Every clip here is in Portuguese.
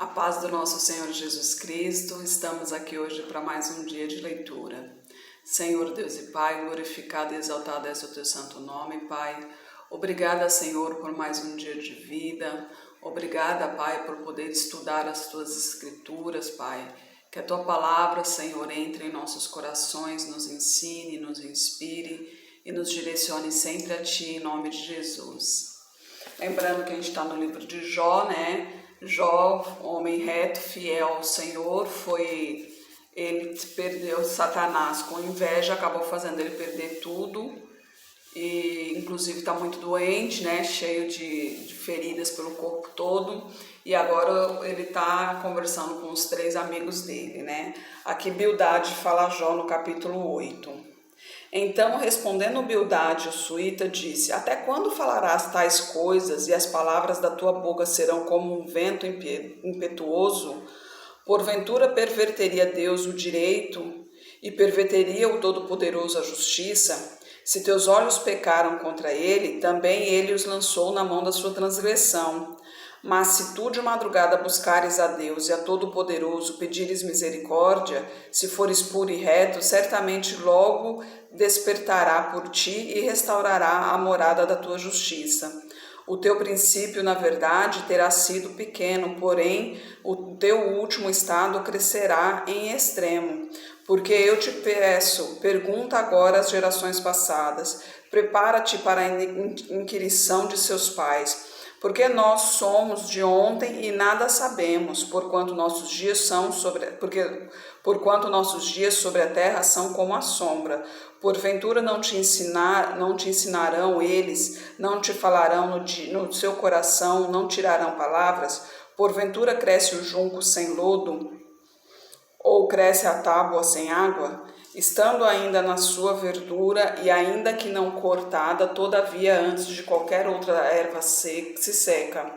A paz do nosso Senhor Jesus Cristo, estamos aqui hoje para mais um dia de leitura. Senhor Deus e Pai, glorificado e exaltado é o teu santo nome, Pai. Obrigada, Senhor, por mais um dia de vida. Obrigada, Pai, por poder estudar as tuas escrituras, Pai. Que a tua palavra, Senhor, entre em nossos corações, nos ensine, nos inspire e nos direcione sempre a Ti, em nome de Jesus. Lembrando que a gente está no livro de Jó, né? Jó, homem reto, fiel ao Senhor, ele perdeu Satanás com inveja, acabou fazendo ele perder tudo e inclusive está muito doente, né? Cheio de feridas pelo corpo todo, e agora ele está conversando com os 3 amigos dele, né? Aqui Bildade fala a Jó no capítulo 8. Então, respondendo Bildade, o suíta, disse: Até quando falarás tais coisas, e as palavras da tua boca serão como um vento impetuoso? Porventura perverteria Deus o direito, e perverteria o Todo-Poderoso a justiça? Se teus olhos pecaram contra ele, também ele os lançou na mão da sua transgressão. Mas se tu de madrugada buscares a Deus e a Todo-Poderoso pedires misericórdia, se fores puro e reto, certamente logo despertará por ti e restaurará a morada da tua justiça. O teu princípio, na verdade, terá sido pequeno, porém o teu último estado crescerá em extremo. Porque eu te peço, pergunta agora às gerações passadas, prepara-te para a inquirição de seus pais. Porque nós somos de ontem e nada sabemos, porquanto nossos dias sobre a terra são como a sombra. Porventura não te ensinarão eles, não te falarão no seu coração, não tirarão palavras? Porventura cresce o junco sem lodo, ou cresce a tábua sem água? Estando ainda na sua verdura, e ainda que não cortada, todavia antes de qualquer outra erva se seca.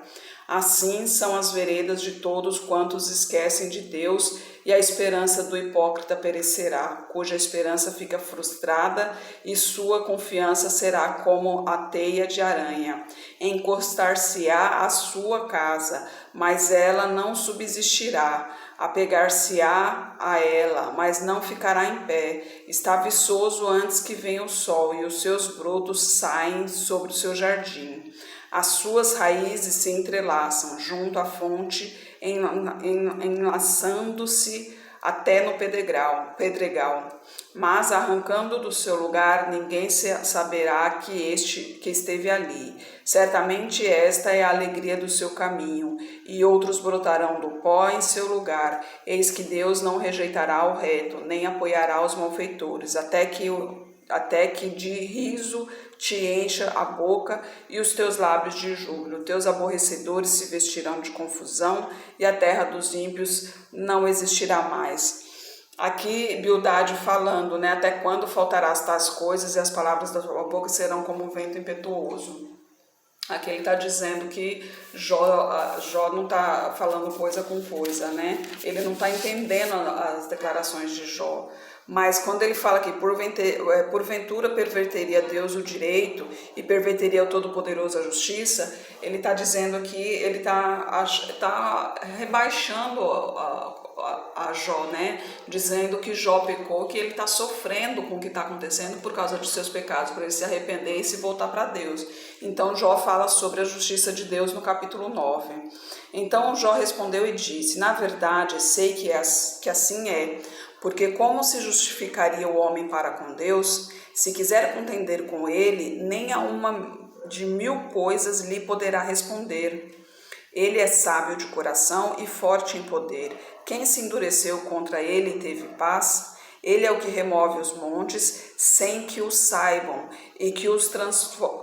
Assim são as veredas de todos quantos esquecem de Deus, e a esperança do hipócrita perecerá, cuja esperança fica frustrada, e sua confiança será como a teia de aranha. Encostar-se-á à sua casa, mas ela não subsistirá. Apegar-se-á a ela, mas não ficará em pé. Está viçoso antes que venha o sol, e os seus brotos saem sobre o seu jardim. As suas raízes se entrelaçam junto à fonte, enlaçando-se até no pedregal. Mas arrancando do seu lugar, ninguém saberá que esteve ali. Certamente esta é a alegria do seu caminho, e outros brotarão do pó em seu lugar. Eis que Deus não rejeitará o reto, nem apoiará os malfeitores, até que de riso te encha a boca e os teus lábios de júbilo. Teus aborrecedores se vestirão de confusão, e a terra dos ímpios não existirá mais. Aqui Bildade falando, né? Até quando faltarás tais coisas, e as palavras da tua boca serão como um vento impetuoso. Aqui ele está dizendo que Jó não está falando coisa com coisa, né? Ele não está entendendo as declarações de Jó. Mas quando ele fala que porventura perverteria Deus o direito e perverteria o Todo-Poderoso a justiça, ele está dizendo que ele está rebaixando a Jó, né? Dizendo que Jó pecou, que ele está sofrendo com o que está acontecendo por causa de seus pecados, para ele se arrepender e se voltar para Deus. Então Jó fala sobre a justiça de Deus no capítulo 9. Então Jó respondeu e disse: Na verdade, sei que assim é, porque como se justificaria o homem para com Deus? Se quiser contender com ele, nem a uma de 1000 coisas lhe poderá responder. Ele é sábio de coração e forte em poder. Quem se endureceu contra ele teve paz? Ele é o que remove os montes sem que o saibam, e que os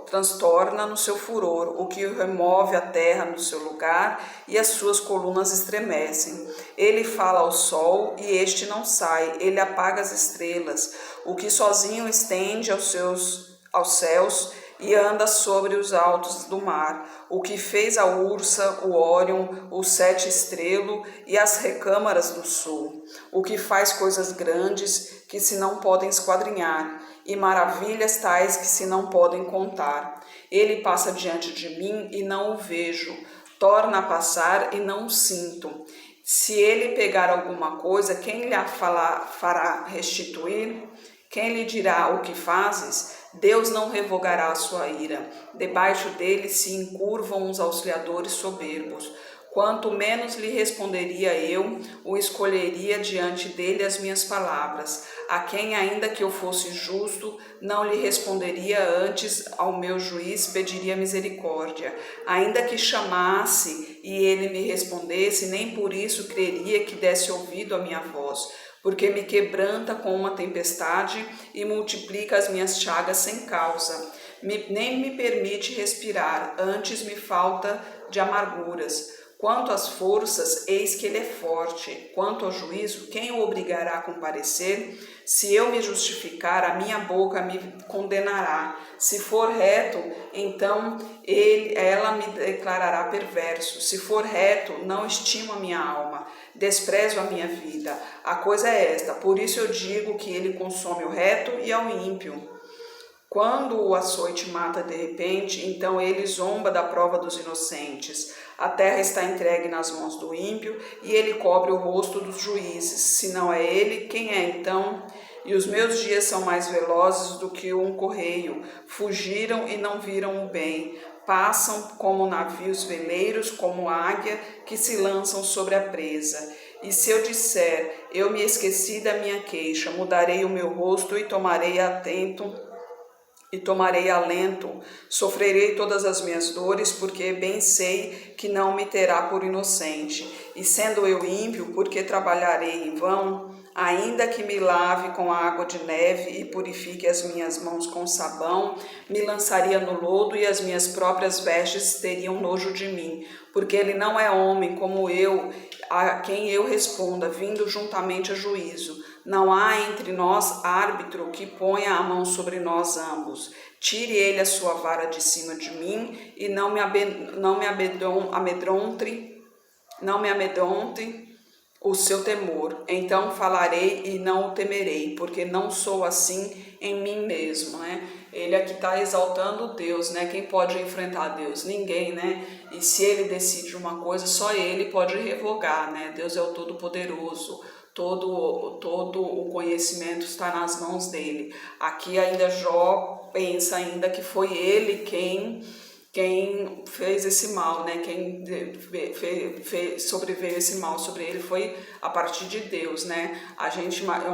transtorna no seu furor, o que remove a terra no seu lugar, e as suas colunas estremecem. Ele fala ao sol, e este não sai, ele apaga as estrelas, o que sozinho estende aos céus, e anda sobre os altos do mar, o que fez a Ursa, o Órion, o Sete Estrelo e as recâmaras do sul, o que faz coisas grandes que se não podem esquadrinhar, e maravilhas tais que se não podem contar. Ele passa diante de mim e não o vejo. torna a passar e não o sinto. Se ele pegar alguma coisa, quem lhe fará restituir? Quem lhe dirá o que fazes? Deus não revogará a sua ira. Debaixo dele se encurvam os auxiliadores soberbos. Quanto menos lhe responderia eu, o escolheria diante dele as minhas palavras. A quem, ainda que eu fosse justo, não lhe responderia antes ao meu juiz, pediria misericórdia. Ainda que chamasse e ele me respondesse, nem por isso creria que desse ouvido à minha voz, porque me quebranta com uma tempestade e multiplica as minhas chagas sem causa. Nem me permite respirar, antes me falta de amarguras. Quanto às forças, eis que ele é forte. Quanto ao juízo, quem o obrigará a comparecer? Se eu me justificar, a minha boca me condenará. Se for reto, então ela me declarará perverso. Se for reto, não estimo a minha alma, desprezo a minha vida. A coisa é esta, por isso eu digo que ele consome o reto e ao ímpio. Quando o açoite mata de repente, então ele zomba da prova dos inocentes. A terra está entregue nas mãos do ímpio e ele cobre o rosto dos juízes. Se não é ele, quem é então? E os meus dias são mais velozes do que um correio. Fugiram e não viram o bem. Passam como navios veleiros, como águia que se lançam sobre a presa. E se eu disser, eu me esqueci da minha queixa, mudarei o meu rosto e tomarei alento, sofrerei todas as minhas dores, porque bem sei que não me terá por inocente. E sendo eu ímpio, porque trabalharei em vão? Ainda que me lave com água de neve e purifique as minhas mãos com sabão, me lançaria no lodo e as minhas próprias vestes teriam nojo de mim, porque ele não é homem como eu, a quem eu responda, vindo juntamente a juízo. Não há entre nós árbitro que ponha a mão sobre nós ambos. Tire ele a sua vara de cima de mim e não me amedronte o seu temor. Então falarei e não o temerei, porque não sou assim em mim mesmo, né? Ele aqui está exaltando Deus, né? Quem pode enfrentar Deus? Ninguém, né? E se ele decide uma coisa, só ele pode revogar, né? Deus é o Todo-Poderoso. Todo o conhecimento está nas mãos dele. Aqui ainda Jó pensa ainda que foi ele quem fez esse mal, né? Quem sobreveio esse mal sobre ele foi a partir de Deus, né?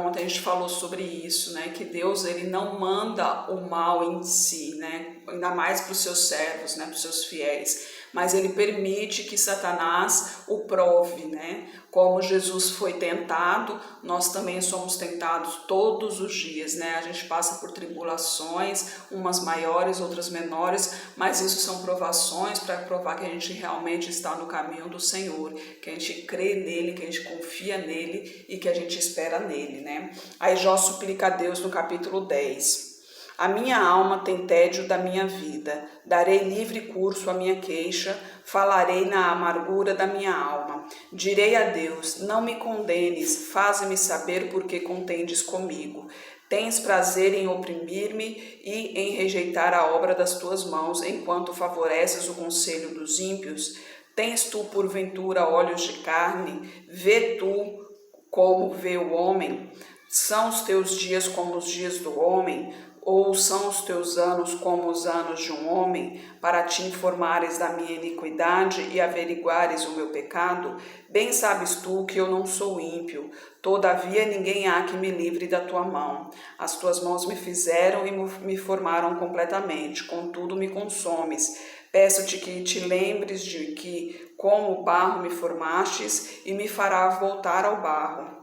Ontem a gente falou sobre isso, né? Que Deus, ele não manda o mal em si, né? Ainda mais para os seus servos, né? Para os seus fiéis. Mas ele permite que Satanás o prove, né? Como Jesus foi tentado, nós também somos tentados todos os dias, né? A gente passa por tribulações, umas maiores, outras menores, mas isso são provações para provar que a gente realmente está no caminho do Senhor, que a gente crê nele, que a gente confia nele e que a gente espera nele, né? Aí Jó suplica a Deus no capítulo 10. A minha alma tem tédio da minha vida, darei livre curso à minha queixa, falarei na amargura da minha alma. Direi a Deus, não me condenes, faze-me saber por que contendes comigo. Tens prazer em oprimir-me e em rejeitar a obra das tuas mãos, enquanto favoreces o conselho dos ímpios? Tens tu, porventura, olhos de carne? Vê tu como vê o homem? São os teus dias como os dias do homem? Ou são os teus anos como os anos de um homem, para te informares da minha iniquidade e averiguares o meu pecado? Bem sabes tu que eu não sou ímpio, todavia ninguém há que me livre da tua mão. As tuas mãos me fizeram e me formaram completamente, contudo me consomes. Peço-te que te lembres de que, como barro me formastes, e me fará voltar ao barro,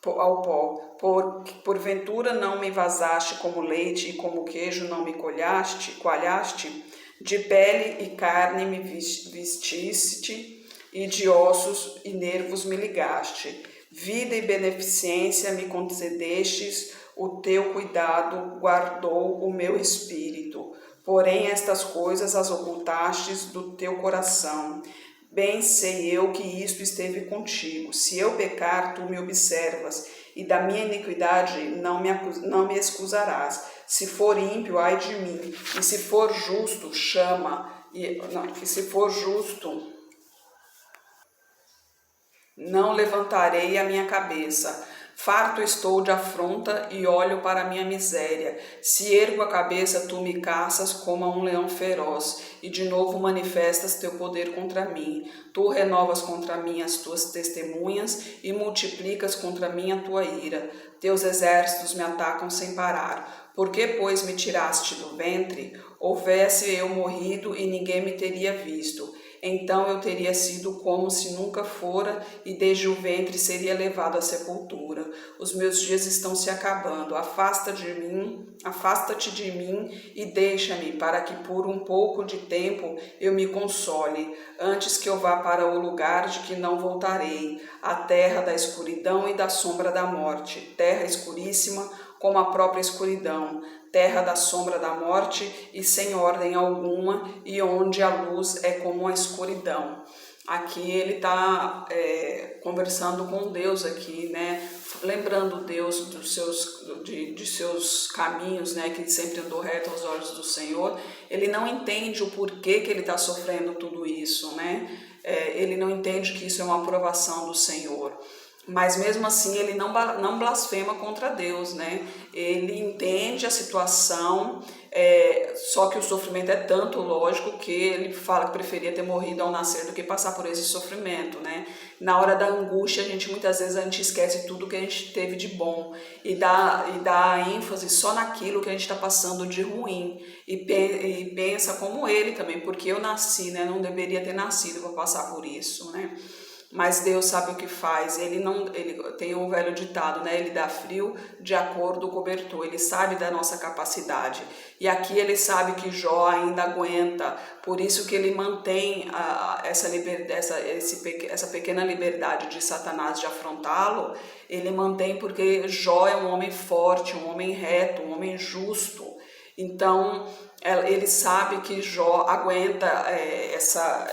ao pó. Porventura não me vazaste como leite e como queijo não me coalhaste? De pele e carne me vestiste e de ossos e nervos me ligaste. Vida e beneficência me concedestes, o teu cuidado guardou o meu espírito. Porém estas coisas as ocultastes do teu coração. Bem sei eu que isto esteve contigo. Se eu pecar, tu me observas, e da minha iniquidade não me excusarás. Se for ímpio, ai de mim, e se for justo, não levantarei a minha cabeça. Farto estou de afronta e olho para a minha miséria. Se ergo a cabeça, tu me caças como a um leão feroz, e de novo manifestas teu poder contra mim. Tu renovas contra mim as tuas testemunhas e multiplicas contra mim a tua ira. Teus exércitos me atacam sem parar. Por que, pois, me tiraste do ventre? Houvesse eu morrido e ninguém me teria visto. Então eu teria sido como se nunca fora, e desde o ventre seria levado à sepultura. Os meus dias estão se acabando. Afasta-te de mim e deixa-me, para que por um pouco de tempo eu me console, antes que eu vá para o lugar de que não voltarei, a terra da escuridão e da sombra da morte, terra escuríssima como a própria escuridão, terra da sombra da morte e sem ordem alguma, e onde a luz é como a escuridão. Aqui ele está conversando com Deus aqui, né? Lembrando Deus de seus caminhos, né? Que ele sempre andou reto aos olhos do Senhor. Ele não entende o porquê que ele está sofrendo tudo isso, né? Ele não entende que isso é uma aprovação do Senhor. Mas mesmo assim ele não blasfema contra Deus, né? Ele entende a situação, só que o sofrimento é tanto, lógico, que ele fala que preferia ter morrido ao nascer do que passar por esse sofrimento, né? Na hora da angústia, muitas vezes a gente esquece tudo que a gente teve de bom e dá ênfase só naquilo que a gente está passando de ruim e pensa como ele também, porque eu nasci, né? Não deveria ter nascido para passar por isso, né? Mas Deus sabe o que faz. Ele tem um velho ditado, né? Ele dá frio de acordo com o cobertor. Ele sabe da nossa capacidade. E aqui ele sabe que Jó ainda aguenta. Por isso que ele mantém essa pequena liberdade de Satanás de afrontá-lo. Ele mantém porque Jó é um homem forte, um homem reto, um homem justo. Então ele sabe que Jó aguenta essa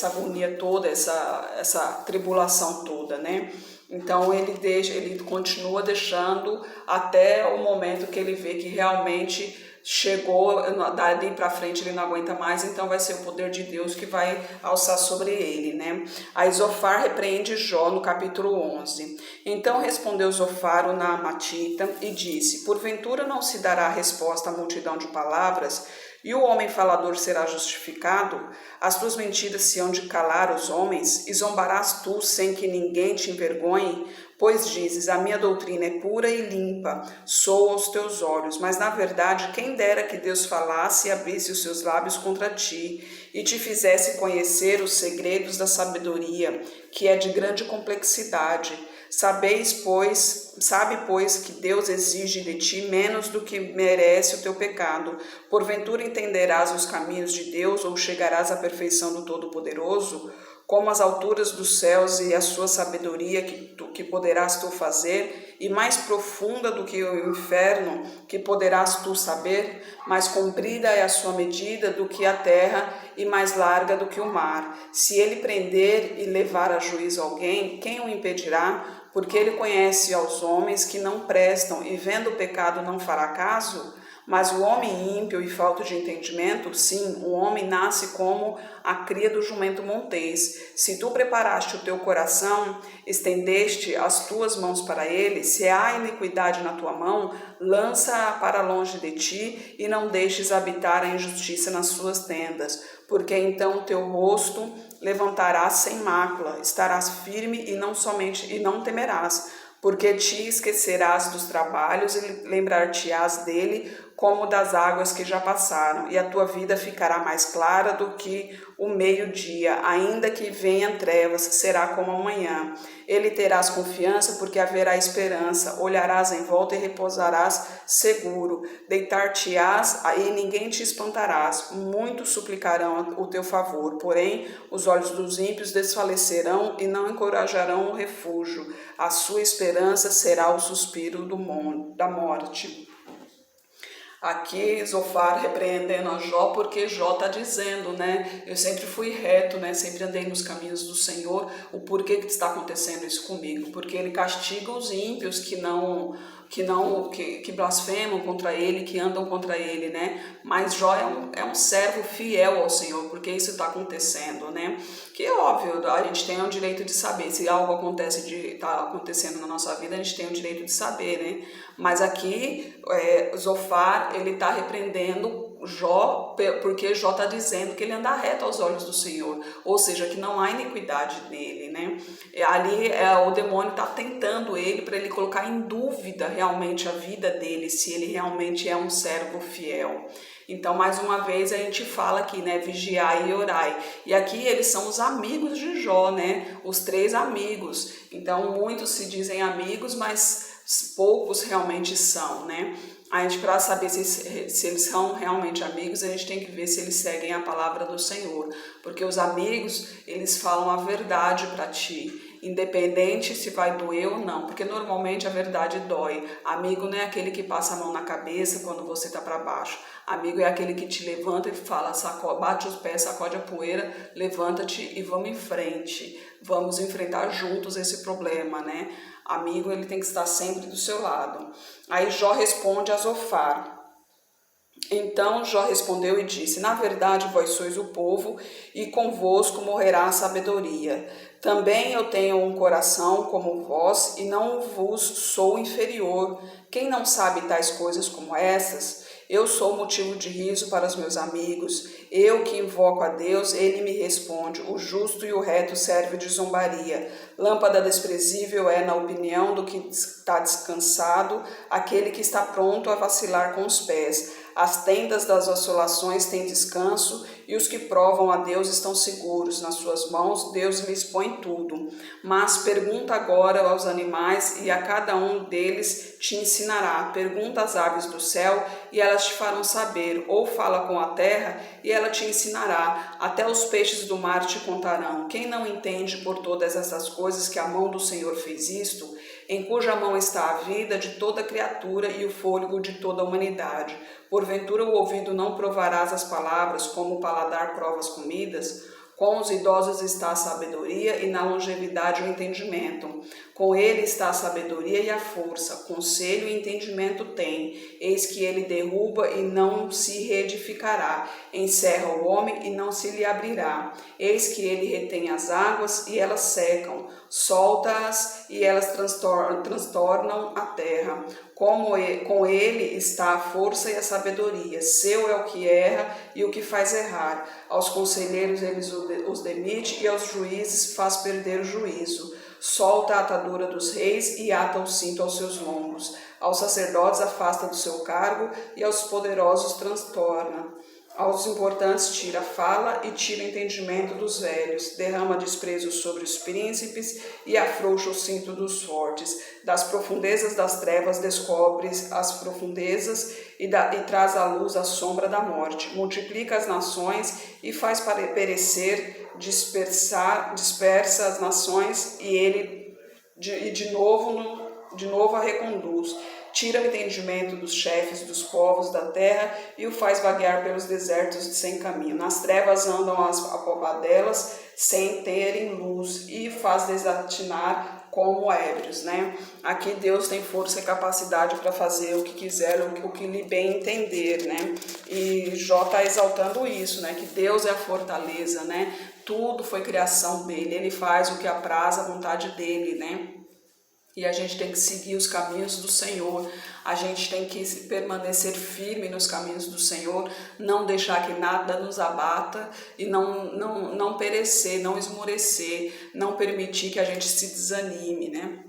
agonia toda, essa tribulação toda, né? Então ele continua deixando até o momento que ele vê que realmente chegou, dali para frente ele não aguenta mais, então vai ser o poder de Deus que vai alçar sobre ele, né? Aí Zofar repreende Jó no capítulo 11. Então respondeu Zofar, o Naamatita, e disse: porventura não se dará resposta à multidão de palavras, e o homem falador será justificado? As tuas mentiras se hão de calar os homens, e zombarás tu sem que ninguém te envergonhe? Pois dizes: a minha doutrina é pura e limpa, soa aos teus olhos. Mas na verdade, quem dera que Deus falasse e abrisse os seus lábios contra ti, e te fizesse conhecer os segredos da sabedoria, que é de grande complexidade. Sabe, pois, que Deus exige de ti menos do que merece o teu pecado. Porventura entenderás os caminhos de Deus, ou chegarás à perfeição do Todo-Poderoso? Como as alturas dos céus e a sua sabedoria que poderás tu fazer, e mais profunda do que o inferno, que poderás tu saber? Mais comprida é a sua medida do que a terra, e mais larga do que o mar. Se ele prender e levar a juízo alguém, quem o impedirá? Porque ele conhece aos homens que não prestam, e vendo o pecado não fará caso? Mas o homem ímpio e falto de entendimento, sim, o homem nasce como a cria do jumento montês. Se tu preparaste o teu coração, estendeste as tuas mãos para ele, se há iniquidade na tua mão, lança-a para longe de ti, e não deixes habitar a injustiça nas suas tendas, porque então o teu rosto levantarás sem mácula, estarás firme e não temerás, porque te esquecerás dos trabalhos e lembrar-te-ás dele como das águas que já passaram, e a tua vida ficará mais clara do que o meio-dia, ainda que venham trevas, será como amanhã. Ele terás confiança, porque haverá esperança, olharás em volta e repousarás seguro, deitar-te-ás e ninguém te espantarás, muitos suplicarão o teu favor, porém os olhos dos ímpios desfalecerão e não encorajarão o refúgio, a sua esperança será o suspiro da morte. Aqui Zofar repreendendo a Jó, porque Jó está dizendo, né? Eu sempre fui reto, né? Sempre andei nos caminhos do Senhor. O porquê que está acontecendo isso comigo? Porque ele castiga os ímpios que que blasfemam contra ele, que andam contra ele, né? Mas Jó é um servo fiel ao Senhor, porque isso está acontecendo, né? Que é óbvio, a gente tem o direito de saber, se algo está acontecendo na nossa vida, a gente tem o direito de saber, né? Mas aqui, Zofar, ele está repreendendo Jó, porque Jó está dizendo que ele anda reto aos olhos do Senhor, ou seja, que não há iniquidade nele, né? Ali o demônio está tentando ele para ele colocar em dúvida realmente a vida dele, se ele realmente é um servo fiel. Então, mais uma vez, a gente fala aqui, né, vigiai e orai. E aqui eles são os amigos de Jó, né, os 3 amigos. Então, muitos se dizem amigos, mas poucos realmente são, né? A gente, para saber se eles são realmente amigos, a gente tem que ver se eles seguem a palavra do Senhor. Porque os amigos, eles falam a verdade para ti, independente se vai doer ou não, porque normalmente a verdade dói. Amigo não é aquele que passa a mão na cabeça quando você está para baixo. Amigo é aquele que te levanta e fala, bate os pés, sacode a poeira, levanta-te e vamos em frente. Vamos enfrentar juntos esse problema, né? Amigo, ele tem que estar sempre do seu lado. Aí Jó responde a Zofar. Então Jó respondeu e disse, na verdade vós sois o povo, e convosco morrerá a sabedoria. Também eu tenho um coração como vós, e não vos sou inferior. Quem não sabe tais coisas como essas? Eu sou motivo de riso para os meus amigos. Eu que invoco a Deus, ele me responde. O justo e o reto serve de zombaria. Lâmpada desprezível é, na opinião do que está descansado, aquele que está pronto a vacilar com os pés. As tendas das vacilações têm descanso, e os que provam a Deus estão seguros. Nas suas mãos Deus lhes põe tudo. Mas pergunta agora aos animais, e a cada um deles te ensinará. Pergunta às aves do céu, e elas te farão saber. Ou fala com a terra, e ela te ensinará. Até os peixes do mar te contarão. Quem não entende por todas essas coisas que a mão do Senhor fez isto, em cuja mão está a vida de toda criatura e o fôlego de toda a humanidade? Porventura o ouvido não provarás as palavras, como o paladar prova as comidas? Com os idosos está a sabedoria, e na longevidade o entendimento. Com ele está a sabedoria e a força, conselho e entendimento tem. Eis que ele derruba e não se reedificará, encerra o homem e não se lhe abrirá. Eis que ele retém as águas e elas secam, solta-as e elas transtornam a terra. Com ele está a força e a sabedoria. Seu é o que erra e o que faz errar. Aos conselheiros eles os demite, e aos juízes faz perder o juízo. Solta a atadura dos reis e ata o cinto aos seus lombos. Aos sacerdotes afasta do seu cargo, e aos poderosos transtorna. Aos importantes tira a fala e tira o entendimento dos velhos, derrama desprezo sobre os príncipes e afrouxa o cinto dos fortes. Das profundezas das trevas descobre as profundezas e traz à luz a sombra da morte. Multiplica as nações e faz perecer, dispersa as nações, e ele de novo a reconduz. Tira o entendimento dos chefes dos povos da terra e o faz vaguear pelos desertos sem caminho. Nas trevas andam as apobadelas sem terem luz, e faz desatinar como ébrios, né? Aqui Deus tem força e capacidade para fazer o que quiser, o que lhe bem entender, né? E Jó está exaltando isso, né? Que Deus é a fortaleza, né? Tudo foi criação dele, ele faz o que apraz a vontade dele, né? E a gente tem que seguir os caminhos do Senhor, a gente tem que permanecer firme nos caminhos do Senhor, não deixar que nada nos abata e não perecer, não esmorecer, não permitir que a gente se desanime, né?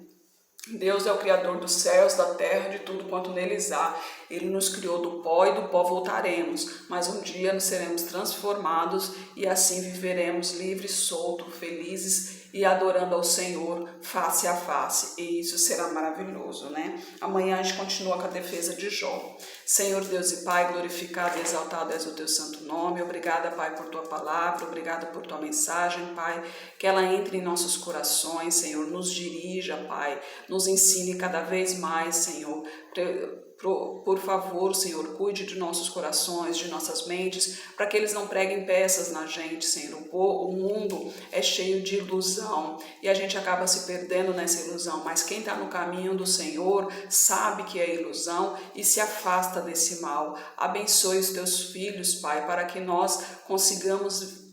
Deus é o Criador dos céus, da terra, de tudo quanto neles há. Ele nos criou do pó, e do pó voltaremos, mas um dia nos seremos transformados, e assim viveremos livres, soltos, felizes e adorando ao Senhor face a face, e isso será maravilhoso, né? Amanhã a gente continua com a defesa de Jó. Senhor Deus e Pai, glorificado e exaltado és o teu santo nome. Obrigada, Pai, por tua palavra, obrigada por tua mensagem, Pai, que ela entre em nossos corações, Senhor, nos dirija, Pai, nos ensine cada vez mais, Senhor, Por favor, Senhor, cuide de nossos corações, de nossas mentes, para que eles não preguem peças na gente, Senhor. O mundo é cheio de ilusão e a gente acaba se perdendo nessa ilusão, mas quem está no caminho do Senhor sabe que é ilusão e se afasta desse mal. Abençoe os teus filhos, Pai, para que nós consigamos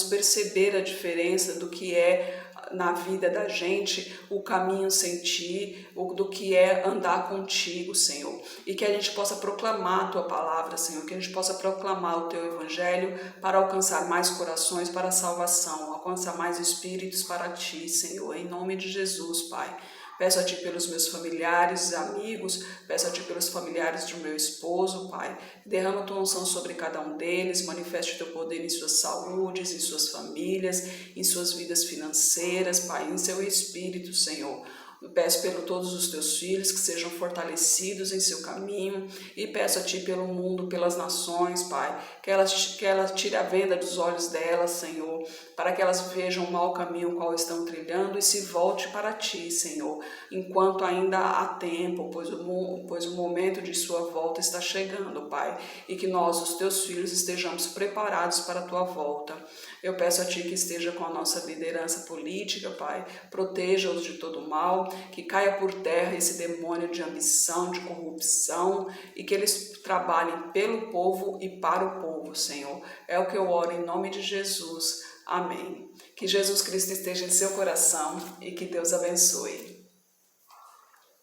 perceber a diferença do que é na vida da gente o caminho sem ti, do que é andar contigo, Senhor, e que a gente possa proclamar a tua palavra, Senhor, que a gente possa proclamar o teu evangelho para alcançar mais corações para a salvação, alcançar mais espíritos para ti, Senhor, em nome de Jesus, Pai. Peço a Ti pelos meus familiares, amigos, peço a Ti pelos familiares do meu esposo, Pai. Derrama a Tua unção sobre cada um deles, manifeste o Teu poder em suas saúdes, em suas famílias, em suas vidas financeiras, Pai, em seu espírito, Senhor. Eu peço por todos os teus filhos que sejam fortalecidos em seu caminho e peço a Ti pelo mundo, pelas nações, Pai, que ela tire a venda dos olhos delas, Senhor, para que elas vejam o mau caminho o qual estão trilhando e se volte para Ti, Senhor, enquanto ainda há tempo, pois o momento de sua volta está chegando, Pai, e que nós, os Teus filhos, estejamos preparados para a Tua volta. Eu peço a Ti que esteja com a nossa liderança política, Pai, proteja-os de todo mal, que caia por terra esse demônio de ambição, de corrupção e que eles trabalhem pelo povo e para o povo, Senhor. É o que eu oro em nome de Jesus. Amém. Que Jesus Cristo esteja em seu coração e que Deus abençoe.